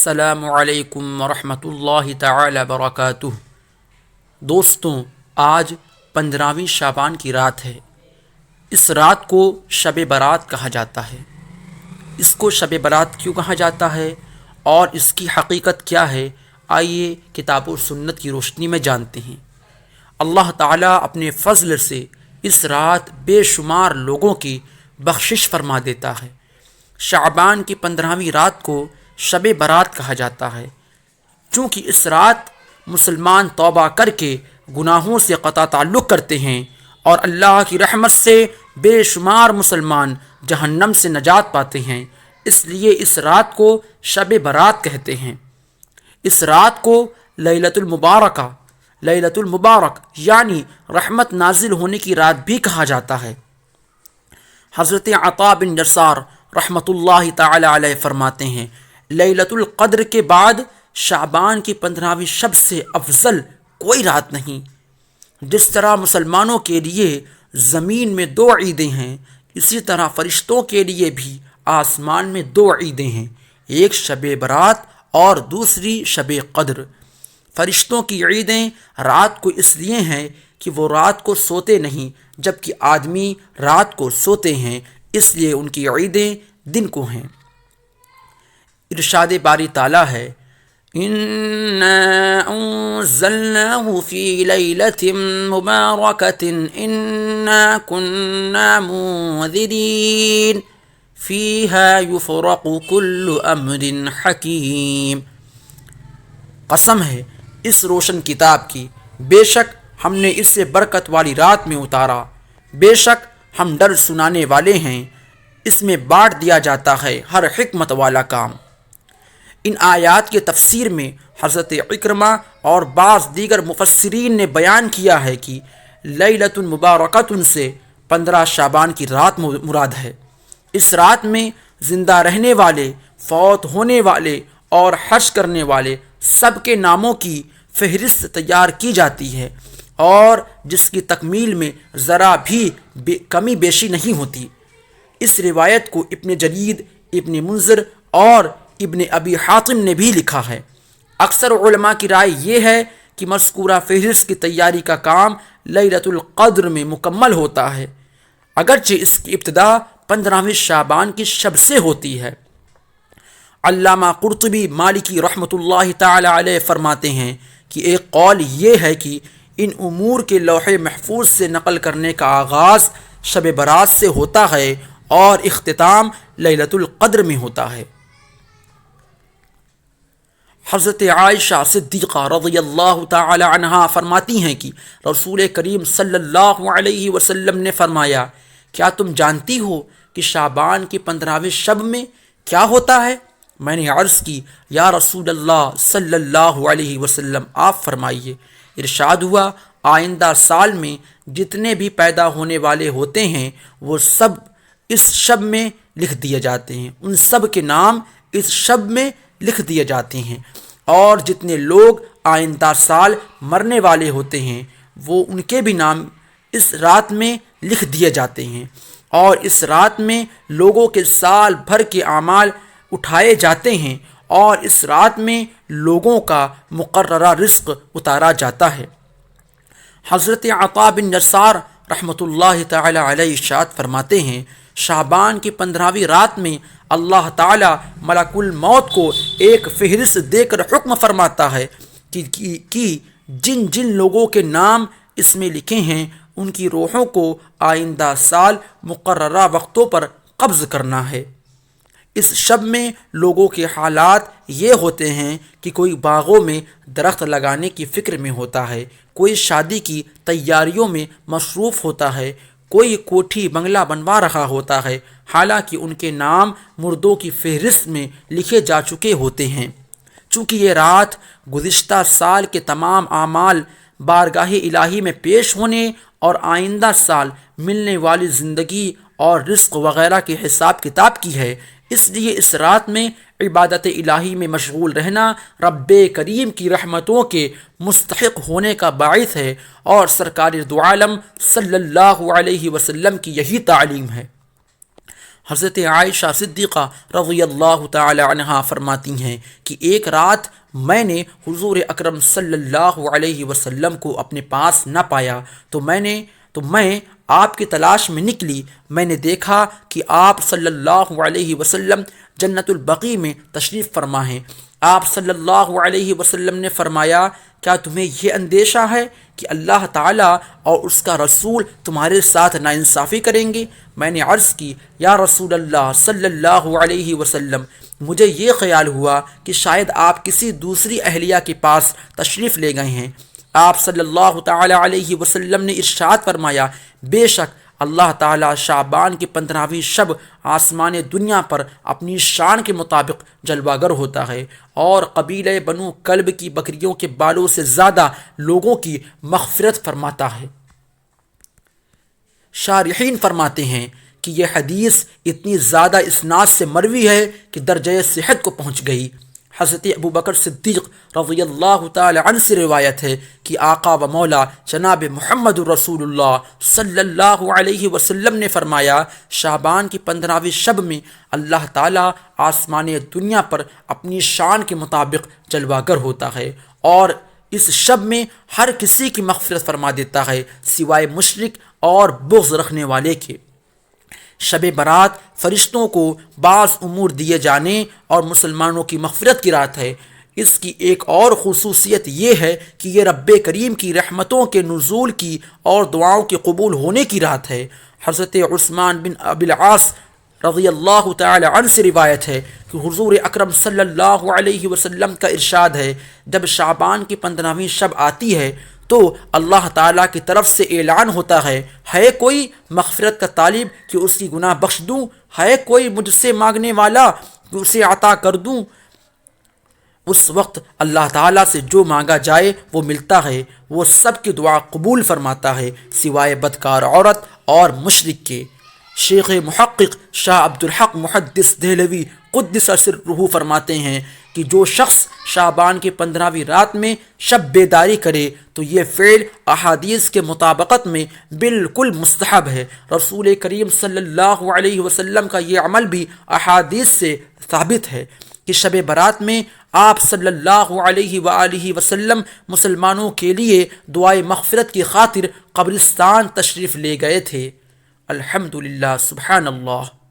السلام علیکم ورحمۃ اللہ تعالی وبرکاتہ۔ دوستوں، آج 15ویں شعبان کی رات ہے۔ اس رات کو شب برات کہا جاتا ہے۔ اس کو شب برات کیوں کہا جاتا ہے اور اس کی حقیقت کیا ہے، آئیے کتاب و سنت کی روشنی میں جانتے ہیں۔ اللہ تعالیٰ اپنے فضل سے اس رات بے شمار لوگوں کی بخشش فرما دیتا ہے۔ شعبان کی 15ویں رات کو شب برات کہا جاتا ہے، چونکہ اس رات مسلمان توبہ کر کے گناہوں سے قطع تعلق کرتے ہیں اور اللہ کی رحمت سے بے شمار مسلمان جہنم سے نجات پاتے ہیں، اس لیے اس رات کو شب برات کہتے ہیں۔ اس رات کو لیلۃ المبارک یعنی رحمت نازل ہونے کی رات بھی کہا جاتا ہے۔ حضرت عطا بن یسار رحمۃ اللہ تعالی علیہ فرماتے ہیں، لیلۃ القدر کے بعد شعبان کی 15ویں شب سے افضل کوئی رات نہیں۔ جس طرح مسلمانوں کے لیے زمین میں 2 عیدیں ہیں، اسی طرح فرشتوں کے لیے بھی آسمان میں 2 عیدیں ہیں، ایک شب برات اور دوسری شب قدر۔ فرشتوں کی عیدیں رات کو اس لیے ہیں کہ وہ رات کو سوتے نہیں، جبکہ آدمی رات کو سوتے ہیں، اس لیے ان کی عیدیں دن کو ہیں۔ ارشاد باری تعالیٰ ہے، اِنَّا أَنزَلْنَاهُ فِي لَيْلَةٍ مُبَارَكَةٍ إِنَّا كُنَّا مُنذِرِينَ فِيهَا يُفْرَقُ كُلُّ أَمْرٍ حَكِيمٍ۔ قسم ہے اس روشن کتاب کی، بے شک ہم نے اسے برکت والی رات میں اتارا، بے شک ہم ڈر سنانے والے ہیں، اس میں بانٹ دیا جاتا ہے ہر حکمت والا کام۔ ان آیات کے تفسیر میں حضرت عکرمہ اور بعض دیگر مفسرین نے بیان کیا ہے کہ لیلۃ المبارکۃ سے 15 شعبان کی رات مراد ہے۔ اس رات میں زندہ رہنے والے، فوت ہونے والے اور حج کرنے والے سب کے ناموں کی فہرست تیار کی جاتی ہے اور جس کی تکمیل میں ذرا بھی کمی بیشی نہیں ہوتی۔ اس روایت کو ابن جریر، ابن منذر اور ابن ابی حاتم نے بھی لکھا ہے۔ اکثر علماء کی رائے یہ ہے کہ مذکورہ فہرست کی تیاری کا کام لیلۃ القدر میں مکمل ہوتا ہے، اگرچہ اس کی ابتدا 15ویں شعبان کی شب سے ہوتی ہے۔ علامہ قرطبی مالکی رحمۃ اللہ تعالی علیہ فرماتے ہیں کہ ایک قول یہ ہے کہ ان امور کے لوح محفوظ سے نقل کرنے کا آغاز شب برات سے ہوتا ہے اور اختتام لیلۃ القدر میں ہوتا ہے۔ حضرت عائشہ صدیقہ رضی اللہ تعالی عنہا فرماتی ہیں کہ رسول کریم صلی اللہ علیہ وسلم نے فرمایا، کیا تم جانتی ہو کہ شعبان کی 15ویں شب میں کیا ہوتا ہے؟ میں نے عرض کی، یا رسول اللہ صلی اللہ علیہ وسلم آپ فرمائیے۔ ارشاد ہوا، آئندہ سال میں جتنے بھی پیدا ہونے والے ہوتے ہیں وہ سب اس شب میں لکھ دیے جاتے ہیں، ان سب کے نام اس شب میں لکھ دیے جاتے ہیں، اور جتنے لوگ آئندہ سال مرنے والے ہوتے ہیں وہ ان کے بھی نام اس رات میں لکھ دیے جاتے ہیں، اور اس رات میں لوگوں کے سال بھر کے اعمال اٹھائے جاتے ہیں، اور اس رات میں لوگوں کا مقررہ رزق اتارا جاتا ہے۔ حضرت عطا بن یسار رحمۃ اللہ تعالی علیہ ارشاد فرماتے ہیں، شعبان کی 15ویں رات میں اللہ تعالیٰ ملک الموت کو ایک فہرست دے کر حکم فرماتا ہے کہ جن جن لوگوں کے نام اس میں لکھے ہیں ان کی روحوں کو آئندہ سال مقررہ وقتوں پر قبض کرنا ہے۔ اس شب میں لوگوں کے حالات یہ ہوتے ہیں کہ کوئی باغوں میں درخت لگانے کی فکر میں ہوتا ہے، کوئی شادی کی تیاریوں میں مصروف ہوتا ہے، کوئی کوٹھی بنگلہ بنوا رہا ہوتا ہے، حالانکہ ان کے نام مردوں کی فہرست میں لکھے جا چکے ہوتے ہیں۔ چونکہ یہ رات گزشتہ سال کے تمام اعمال بارگاہ الہی میں پیش ہونے اور آئندہ سال ملنے والی زندگی اور رزق وغیرہ کے حساب کتاب کی ہے، اس لیے اس رات میں عبادت الہی میں مشغول رہنا رب کریم کی رحمتوں کے مستحق ہونے کا باعث ہے، اور سرکار دو عالم صلی اللہ علیہ وسلم کی یہی تعلیم ہے۔ حضرت عائشہ صدیقہ رضی اللہ تعالی عنہا فرماتی ہیں کہ ایک رات میں نے حضور اکرم صلی اللہ علیہ وسلم کو اپنے پاس نہ پایا تو میں آپ کی تلاش میں نکلی. میں نے دیکھا کہ آپ صلی اللہ علیہ وسلم جنت البقیع میں تشریف فرما ہیں. آپ صلی اللہ علیہ وسلم نے فرمایا کیا تمہیں یہ اندیشہ ہے کہ اللہ تعالیٰ اور اس کا رسول تمہارے ساتھ ناانصافی کریں گے؟ میں نے عرض کی یا رسول اللہ صلی اللہ علیہ وسلم، مجھے یہ خیال ہوا کہ شاید آپ کسی دوسری اہلیہ کے پاس تشریف لے گئے ہیں. آپ صلی اللہ تعالی علیہ وسلم نے ارشاد فرمایا بے شک اللہ تعالیٰ شعبان کی 15ویں شب آسمان دنیا پر اپنی شان کے مطابق جلوہ گر ہوتا ہے اور قبیلہ بنو کلب کی بکریوں کے بالوں سے زیادہ لوگوں کی مغفرت فرماتا ہے. شارحین فرماتے ہیں کہ یہ حدیث اتنی زیادہ اسناد سے مروی ہے کہ درجہ صحت کو پہنچ گئی. حضرت ابوبکر صدیق رضی اللہ تعالی عنہ سے روایت ہے کہ آقا و مولا جناب محمد رسول اللہ صلی اللہ علیہ وسلم نے فرمایا شعبان کی 15ویں شب میں اللہ تعالیٰ آسمان دنیا پر اپنی شان کے مطابق جلوہ گر ہوتا ہے اور اس شب میں ہر کسی کی مغفرت فرما دیتا ہے سوائے مشرک اور بغض رکھنے والے کے. شب برات فرشتوں کو بعض امور دیے جانے اور مسلمانوں کی مغفرت کی رات ہے. اس کی ایک اور خصوصیت یہ ہے کہ یہ رب کریم کی رحمتوں کے نزول کی اور دعاؤں کے قبول ہونے کی رات ہے. حضرت عثمان بن ابی العاص رضی اللہ تعالی عنہ سے روایت ہے کہ حضور اکرم صلی اللہ علیہ وسلم کا ارشاد ہے جب شعبان کی 15ویں شب آتی ہے تو اللہ تعالیٰ کی طرف سے اعلان ہوتا ہے کوئی مغفرت کا طالب کہ اس کی گناہ بخش دوں؟ ہے کوئی مجھ سے مانگنے والا کہ اسے عطا کر دوں؟ اس وقت اللہ تعالیٰ سے جو مانگا جائے وہ ملتا ہے. وہ سب کی دعا قبول فرماتا ہے سوائے بدکار عورت اور مشرک کے. شیخ محقق شاہ عبدالحق محدث دہلوی قدس سرہ فرماتے ہیں کہ جو شخص شعبان کی 15ویں رات میں شب بیداری کرے تو یہ فعل احادیث کے مطابقت میں بالکل مستحب ہے. رسول کریم صلی اللہ علیہ وسلم کا یہ عمل بھی احادیث سے ثابت ہے کہ شب برات میں آپ صلی اللہ علیہ وآلہ وسلم مسلمانوں کے لیے دعائے مغفرت کی خاطر قبرستان تشریف لے گئے تھے. الحمدللہ، سبحان اللہ.